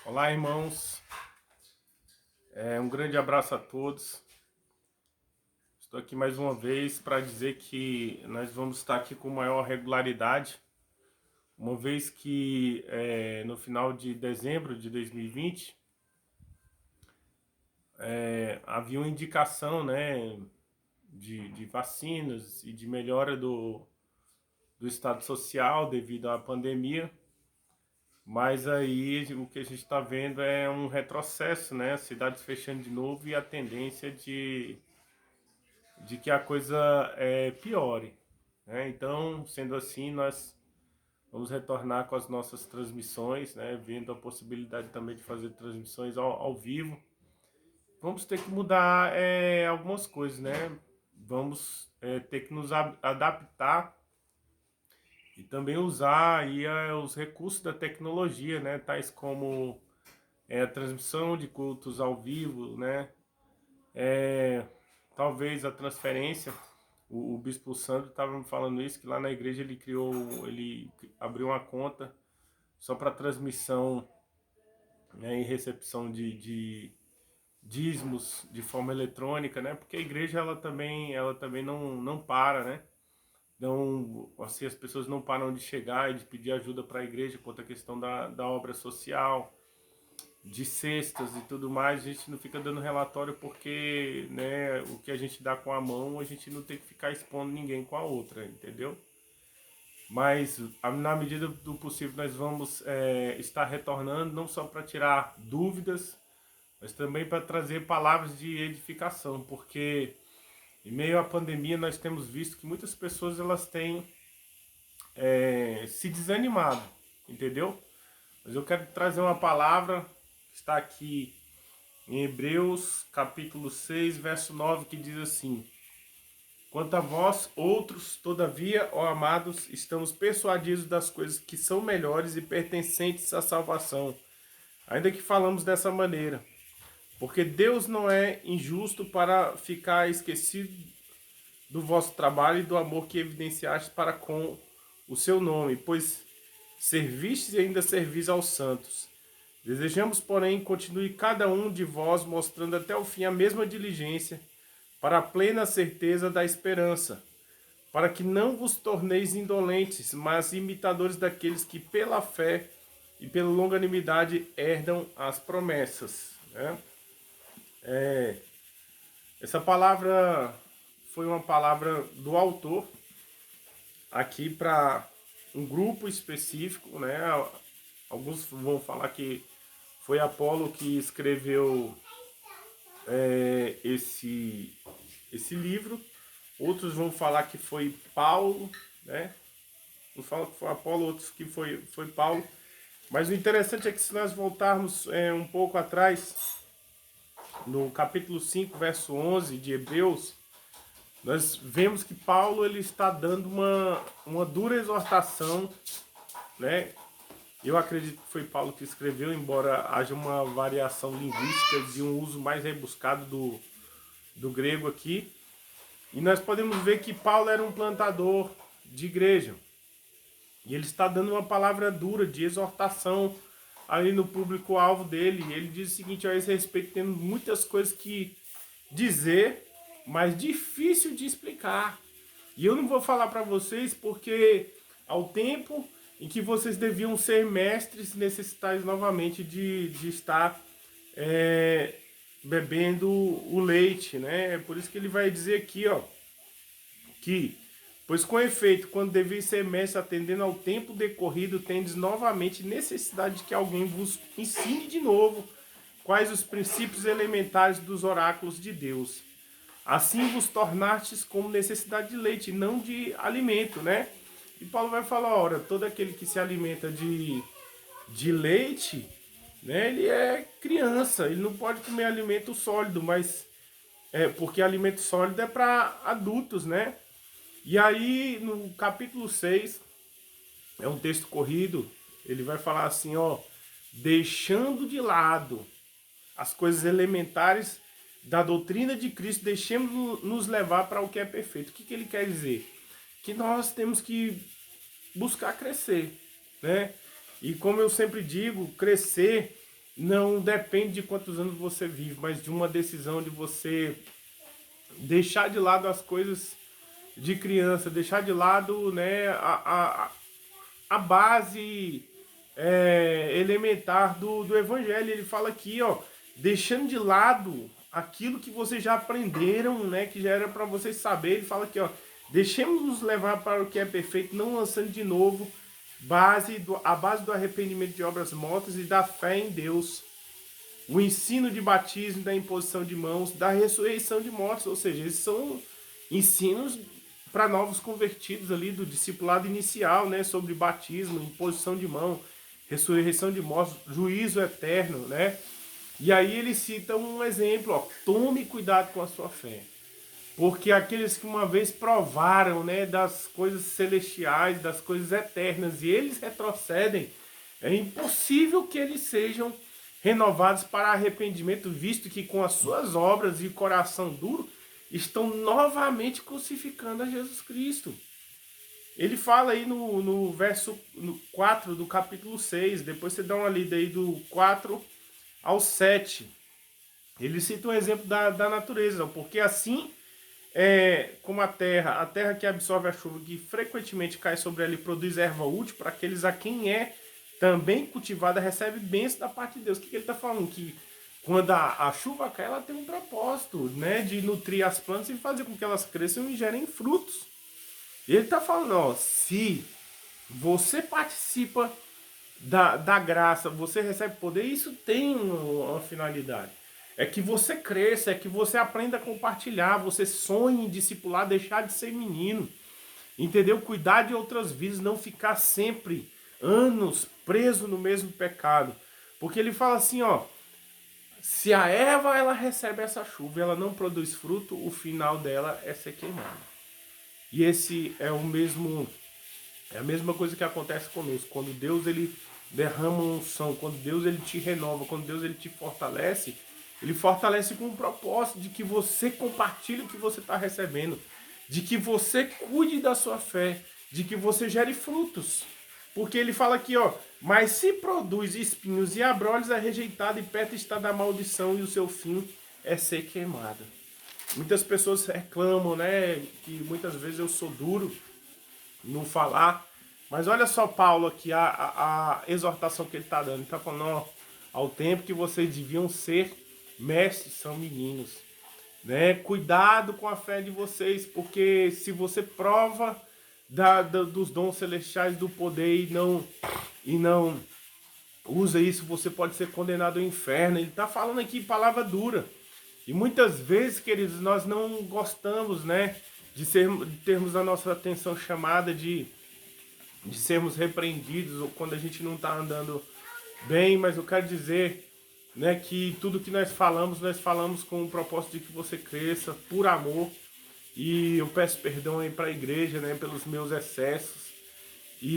Olá, irmãos. Um grande abraço a todos. Estou aqui mais uma vez para dizer que nós vamos estar aqui com maior regularidade, uma vez que no final de dezembro de 2020 havia uma indicação, né, de vacinas e de melhora do estado social devido à pandemia. Mas aí o que a gente está vendo é um retrocesso, né? Cidades fechando de novo e a tendência de que a coisa piore, né? Então, sendo assim, nós vamos retornar com as nossas transmissões, né? Vendo a possibilidade também de fazer transmissões ao vivo. Vamos ter que mudar algumas coisas, né? Vamos ter que nos adaptar e também usar aí os recursos da tecnologia, né? Tais como a transmissão de cultos ao vivo, né? Talvez a transferência. O Bispo Sandro estava me falando isso, que lá na igreja ele abriu uma conta só para transmissão, né, e recepção de dízimos de forma eletrônica, né? Porque a igreja ela também não para, né? Então, assim, as pessoas não param de chegar e de pedir ajuda para a igreja quanto à questão da obra social, de cestas e tudo mais. A gente não fica dando relatório porque, né, o que a gente dá com a mão, a gente não tem que ficar expondo ninguém com a outra, entendeu? Mas na medida do possível nós vamos estar retornando, não só para tirar dúvidas, mas também para trazer palavras de edificação, porque em meio à pandemia nós temos visto que muitas pessoas elas têm se desanimado, entendeu? Mas eu quero trazer uma palavra que está aqui em Hebreus capítulo 6, verso 9, que diz assim: quanto a vós, outros, todavia, ó amados, estamos persuadidos das coisas que são melhores e pertencentes à salvação, ainda que falamos dessa maneira. Porque Deus não é injusto para ficar esquecido do vosso trabalho e do amor que evidenciaste para com o seu nome, pois servistes e ainda servis aos santos. Desejamos, porém, continue cada um de vós mostrando até o fim a mesma diligência, para a plena certeza da esperança, para que não vos torneis indolentes, mas imitadores daqueles que pela fé e pela longanimidade herdam as promessas, né? Essa palavra foi uma palavra do autor aqui para um grupo específico, né? Alguns vão falar que foi Apolo que escreveu esse livro. Outros vão falar que foi Paulo, né? Um fala que foi Apolo, outros que foi Paulo. Mas o interessante é que se nós voltarmos um pouco atrás, no capítulo 5, verso 11 de Hebreus, nós vemos que Paulo ele está dando uma dura exortação, né? Eu acredito que foi Paulo que escreveu, embora haja uma variação linguística de um uso mais rebuscado do grego aqui. E nós podemos ver que Paulo era um plantador de igreja. E ele está dando uma palavra dura de exortação ali no público-alvo dele. E ele diz o seguinte: a esse respeito, temos muitas coisas que dizer, mas difícil de explicar. E eu não vou falar para vocês porque ao tempo em que vocês deviam ser mestres, necessitais novamente de estar bebendo o leite, né? É por isso que ele vai dizer aqui, ó, que, pois com efeito, quando deveis ser mestres atendendo ao tempo decorrido, tendes novamente necessidade de que alguém vos ensine de novo quais os princípios elementares dos oráculos de Deus. Assim vos tornastes como necessidade de leite, não de alimento, né? E Paulo vai falar, ora, todo aquele que se alimenta de leite, né, ele é criança, ele não pode comer alimento sólido, mas porque alimento sólido é para adultos, né? E aí, no capítulo 6 é um texto corrido, ele vai falar assim, ó, deixando de lado as coisas elementares da doutrina de Cristo, deixemos nos levar para o que é perfeito. O que ele quer dizer? Que nós temos que buscar crescer, né? E como eu sempre digo, crescer não depende de quantos anos você vive, mas de uma decisão de você deixar de lado as coisas de criança, deixar de lado, né, a base elementar do evangelho. Ele fala aqui, ó, deixando de lado aquilo que vocês já aprenderam, né, que já era para vocês saberem. Ele fala aqui, ó, deixemos nos levar para o que é perfeito, não lançando de novo a base do arrependimento de obras mortas e da fé em Deus. O ensino de batismo, da imposição de mãos, da ressurreição de mortos, ou seja, esses são ensinos para novos convertidos ali do discipulado inicial, né, sobre batismo, imposição de mão, ressurreição de mortos, juízo eterno, né? E aí ele cita um exemplo, ó, tome cuidado com a sua fé. Porque aqueles que uma vez provaram, né, das coisas celestiais, das coisas eternas, e eles retrocedem, é impossível que eles sejam renovados para arrependimento, visto que com as suas obras e coração duro, estão novamente crucificando a Jesus Cristo. Ele fala aí no verso 4 do capítulo 6, depois você dá uma lida aí do 4 ao 7. Ele cita um exemplo da natureza, porque assim como a terra que absorve a chuva, que frequentemente cai sobre ela e produz erva útil, para aqueles a quem é também cultivada, recebe bênção da parte de Deus. O que ele está falando? Que quando a chuva cai, ela tem um propósito, né, de nutrir as plantas e fazer com que elas cresçam e gerem frutos. E ele está falando, ó, se você participa da graça, você recebe poder, isso tem uma finalidade. É que você cresça, é que você aprenda a compartilhar, você sonhe em discipular, deixar de ser menino. Entendeu? Cuidar de outras vidas, não ficar sempre anos preso no mesmo pecado. Porque ele fala assim, ó, se a erva ela recebe essa chuva e ela não produz fruto, o final dela é ser queimada. E esse é a mesma coisa que acontece conosco. Quando Deus ele derrama uma unção, quando Deus ele te renova, quando Deus ele te fortalece, ele fortalece com o propósito de que você compartilhe o que você está recebendo, de que você cuide da sua fé, de que você gere frutos. Porque ele fala aqui, ó, mas se produz espinhos e abrolhos, é rejeitado e perto está da maldição e o seu fim é ser queimado. Muitas pessoas reclamam, né, que muitas vezes eu sou duro no falar, mas olha só Paulo aqui, a exortação que ele está dando. Ele está falando, ó, ao tempo que vocês deviam ser mestres, são meninos. Né? Cuidado com a fé de vocês, porque se você prova dos dons celestiais, do poder e não usa isso, você pode ser condenado ao inferno. Ele está falando aqui palavra dura. E muitas vezes, queridos, nós não gostamos, né, de termos a nossa atenção chamada, de sermos repreendidos, ou quando a gente não está andando bem, mas eu quero dizer, né, que tudo que nós falamos com o propósito de que você cresça por amor. E eu peço perdão aí para a igreja, né, pelos meus excessos.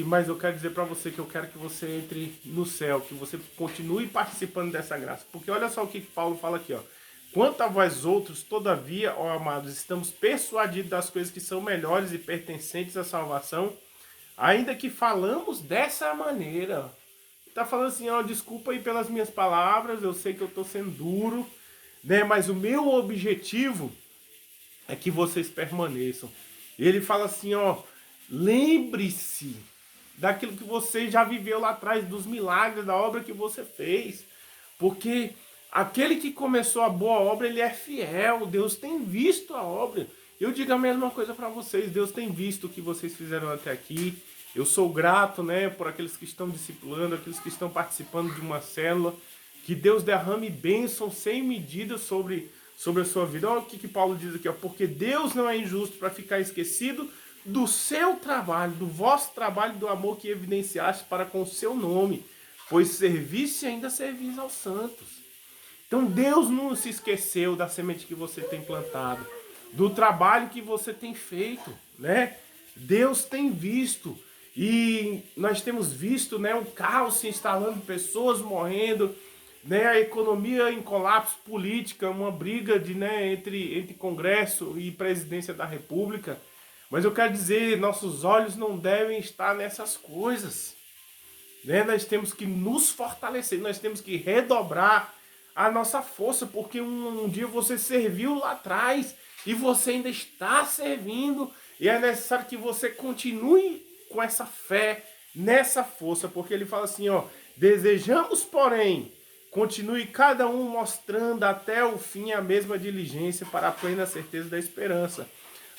Mas eu quero dizer para você que eu quero que você entre no céu, que você continue participando dessa graça. Porque olha só o que Paulo fala aqui, ó. Quanto a vós outros, todavia, ó amados, estamos persuadidos das coisas que são melhores e pertencentes à salvação, ainda que falamos dessa maneira. Tá falando assim, ó, desculpa aí pelas minhas palavras, eu sei que eu tô sendo duro, né, mas o meu objetivo é que vocês permaneçam. E ele fala assim, ó, lembre-se daquilo que você já viveu lá atrás, dos milagres, da obra que você fez, porque aquele que começou a boa obra, ele é fiel, Deus tem visto a obra. Eu digo a mesma coisa para vocês, Deus tem visto o que vocês fizeram até aqui. Eu sou grato, né, por aqueles que estão discipulando, aqueles que estão participando de uma célula. Que Deus derrame bênção sem medida sobre a sua vida. Olha o que Paulo diz aqui, ó, porque Deus não é injusto para ficar esquecido do seu trabalho, do vosso trabalho, do amor que evidenciaste para com o seu nome, pois serviste e ainda servis aos santos. Então Deus não se esqueceu da semente que você tem plantado, do trabalho que você tem feito, né? Deus tem visto. E nós temos visto, né, um caos se instalando, pessoas morrendo, né, a economia em colapso, política, uma briga entre Congresso e Presidência da República. Mas eu quero dizer, nossos olhos não devem estar nessas coisas. né? Nós temos que nos fortalecer, nós temos que redobrar a nossa força, porque um dia você serviu lá atrás e você ainda está servindo, e é necessário que você continue com essa fé, nessa força, porque ele fala assim, ó, desejamos, porém, continue cada um mostrando até o fim a mesma diligência para a plena certeza da esperança,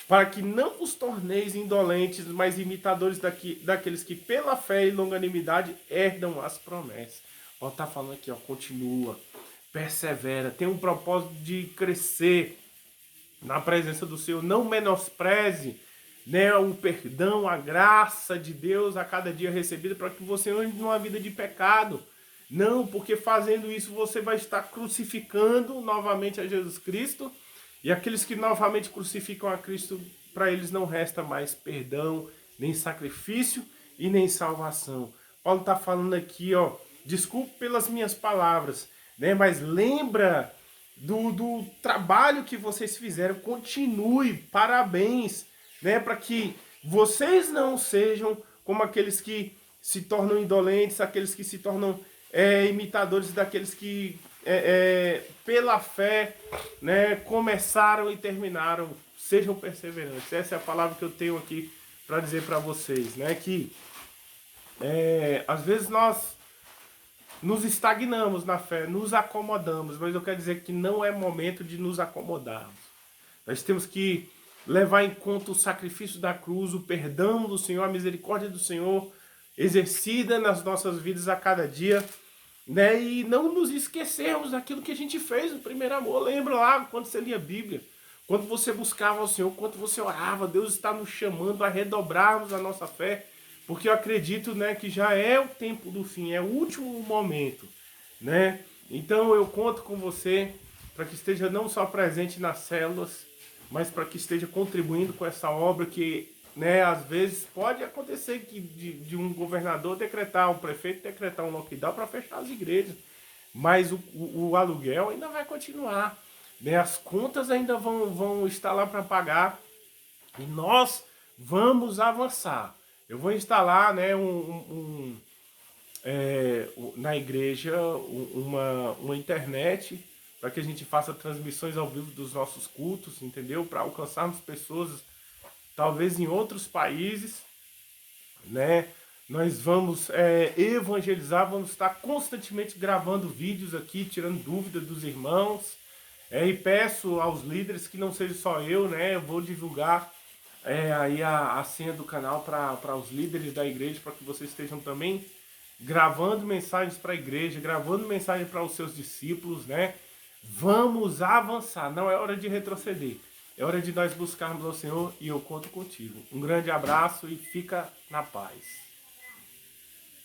para que não vos torneis indolentes, mas imitadores daqueles que pela fé e longanimidade herdam as promessas. Ó, tá falando aqui, ó, continua, persevera, tem um propósito de crescer na presença do Senhor, não menospreze, né, o perdão, a graça de Deus a cada dia recebida, para que você não ande numa vida de pecado. Não, porque fazendo isso você vai estar crucificando novamente a Jesus Cristo, e aqueles que novamente crucificam a Cristo, para eles não resta mais perdão, nem sacrifício e nem salvação. Paulo está falando aqui, ó, desculpe pelas minhas palavras, né, mas lembra do trabalho que vocês fizeram, continue, parabéns, né, para que vocês não sejam como aqueles que se tornam indolentes, aqueles que se tornam imitadores daqueles que pela fé, né, começaram e terminaram. Sejam perseverantes. Essa é a palavra que eu tenho aqui para dizer para vocês, né, que às vezes nós nos estagnamos na fé, nos acomodamos, mas eu quero dizer que não é momento de nos acomodarmos. Nós temos que levar em conta o sacrifício da cruz, o perdão do Senhor, a misericórdia do Senhor, exercida nas nossas vidas a cada dia, né? E não nos esquecermos daquilo que a gente fez no primeiro amor. Lembra lá quando você lia a Bíblia, quando você buscava o Senhor, quando você orava, Deus está nos chamando a redobrarmos a nossa fé, porque eu acredito, né, que já é o tempo do fim, é o último momento, né? Então eu conto com você para que esteja não só presente nas células, mas para que esteja contribuindo com essa obra que, né, às vezes pode acontecer que de um governador decretar, um prefeito decretar um lockdown para fechar as igrejas, mas o aluguel ainda vai continuar, né? As contas ainda vão estar lá para pagar e nós vamos avançar. Eu vou instalar, né, na igreja uma internet para que a gente faça transmissões ao vivo dos nossos cultos, entendeu? Para alcançarmos pessoas, talvez em outros países, né? Nós vamos evangelizar, vamos estar constantemente gravando vídeos aqui, tirando dúvidas dos irmãos. E peço aos líderes que não seja só eu, né? Eu vou divulgar aí a senha do canal para os líderes da igreja, para que vocês estejam também gravando mensagens para a igreja, gravando mensagens para os seus discípulos, né? Vamos avançar, não é hora de retroceder. É hora de nós buscarmos ao Senhor e eu conto contigo. Um grande abraço e fica na paz.